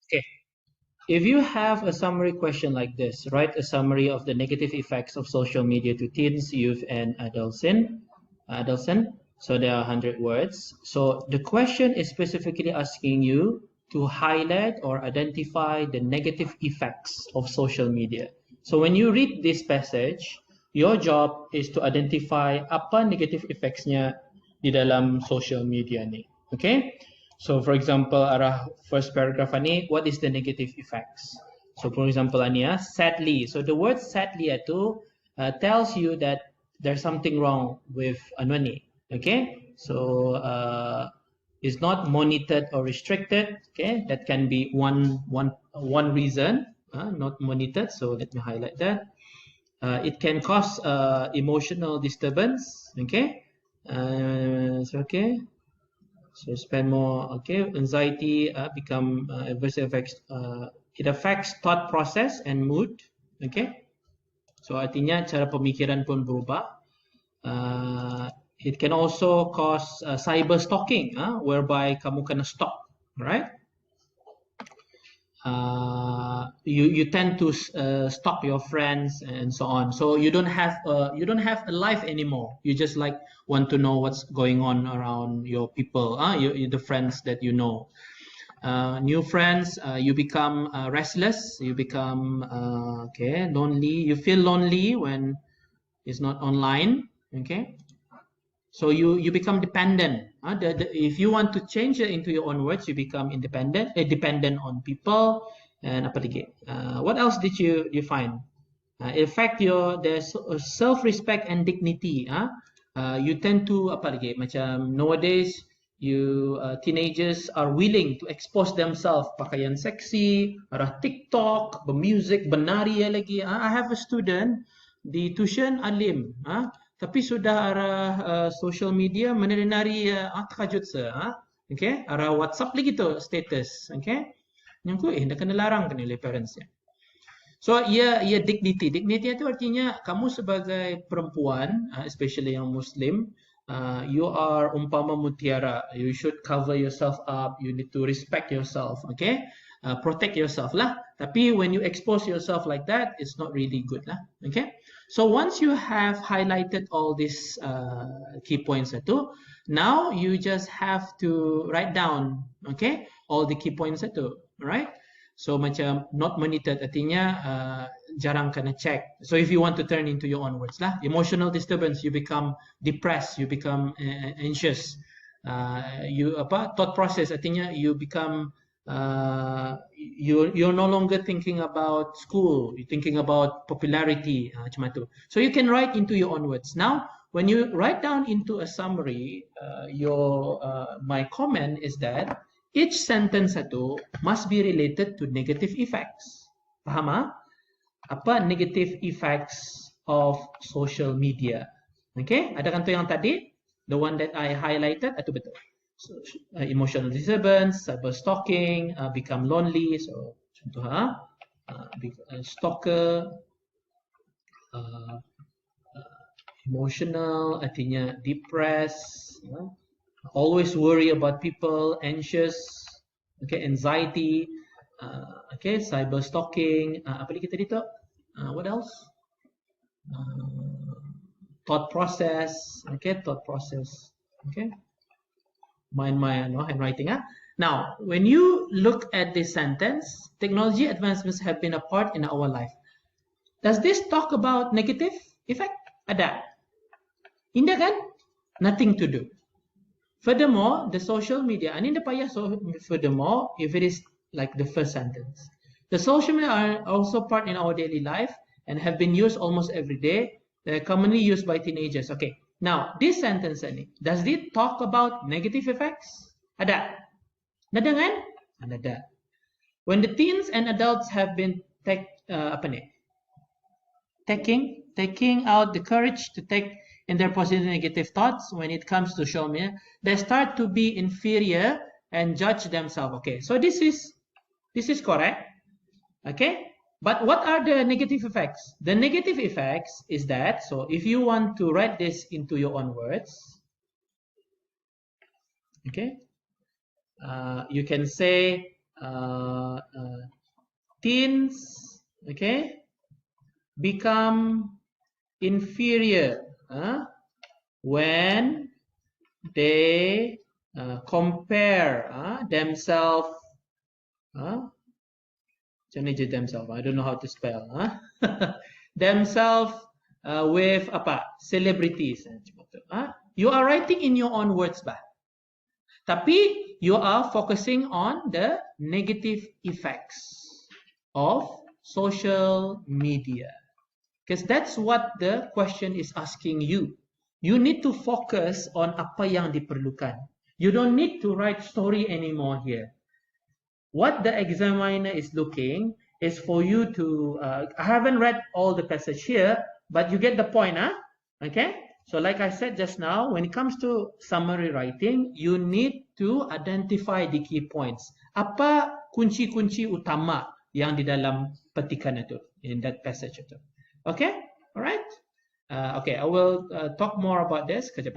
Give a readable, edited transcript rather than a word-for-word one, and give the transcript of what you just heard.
Okay. If you have a summary question like this, write a summary of the negative effects of social media to teens, youth, and adolescent. So there are 100 words. So the question is specifically asking you to highlight or identify the negative effects of social media. So when you read this passage, your job is to identify apa negative effects-nya di dalam social media ni. Okay? So for example, arah first paragraph ni, what is the negative effects? So for example, ni sadly. So the word sadly itu tells you that there's something wrong with anu ni. Okay? So it's not monitored or restricted. Okay? That can be one reason, not monitored. So let me highlight that. It can cause emotional disturbance. Okay? So okay. So spend more, okay, anxiety become adverse effects. It affects thought process and mood, okay. So artinya cara pemikiran pun berubah. It can also cause cyber stalking, whereby kamu kena stalk, right? You tend to stalk your friends and so on. So you don't have a life anymore. You just like want to know what's going on around your people, the friends that you know. New friends, you become restless. You become lonely. You feel lonely when it's not online. Okay. So you become dependent. If you want to change it into your own words, you become dependent on people. And apa lagi? What else did you find? In fact, there's self-respect and dignity. You tend to apa lagi? Macam nowadays, teenagers are willing to expose themselves pakaian seksi, arah TikTok, bermuzik, benari lagi. I have a student di tuition alim. Tapi sudah arah social media menari-nari terkejut saya. Okay, arah WhatsApp lagi tu status. Okay, yang ku dah kena larang kan oleh parentsnya. So ia dignity. Dignity itu artinya kamu sebagai perempuan, especially yang Muslim, you are umpama mutiara. You should cover yourself up. You need to respect yourself. Okay, protect yourself lah. Tapi when you expose yourself like that, it's not really good lah. Okay. So once you have highlighted all these key points itu, now you just have to write down, okay, all the key points itu, right? So macam not monitored artinya jarang kena check. So if you want to turn into your own words lah, emotional disturbance, you become depressed, you become anxious. Thought process artinya you become you're no longer thinking about school, you're thinking about popularity, macam itu. So you can write into your own words. Now, when you write down into a summary, my comment is that each sentence itu must be related to negative effects. Faham? Apa negative effects of social media? Okay, ada kan tu yang tadi, the one that I highlighted, itu betul. So, emotional disturbance, cyber stalking, become lonely. So contoh stalker, emotional artinya depressed, always worry about people, anxious, okay, anxiety, okay, cyber stalking, apa lagi tadi tu? What else? Thought process, okay, okay. My handwriting. Now, when you look at this sentence, technology advancements have been a part in our life. Does this talk about negative effect? Ada. Indah kan? Nothing to do. Furthermore, the social media, and in the payah, furthermore, if it is like the first sentence, the social media are also part in our daily life and have been used almost every day. They're commonly used by teenagers. Okay. Now, this sentence ini, does it talk about negative effects? Ada. Ada kan? Ada. When the teens and adults have been taking out the courage to take in their positive and negative thoughts when it comes to social media, they start to be inferior and judge themselves. Okay, so this is correct. Okay. But what are the negative effects? The negative effects is that, so if you want to write this into your own words, okay, you can say teens, okay, become inferior when they compare themselves. Themselves. I don't know how to spell. Themselves with apa? Celebrities. You are writing in your own words, bah. Tapi you are focusing on the negative effects of social media. Because that's what the question is asking you. You need to focus on apa yang diperlukan. You don't need to write story anymore here. What the examiner is looking is for you to, I haven't read all the passage here, but you get the point, okay? So like I said just now, when it comes to summary writing, you need to identify the key points. Apa kunci-kunci utama yang di dalam petikan itu, in that passage itu. Okay? Alright? Okay, I will talk more about this. Kejap.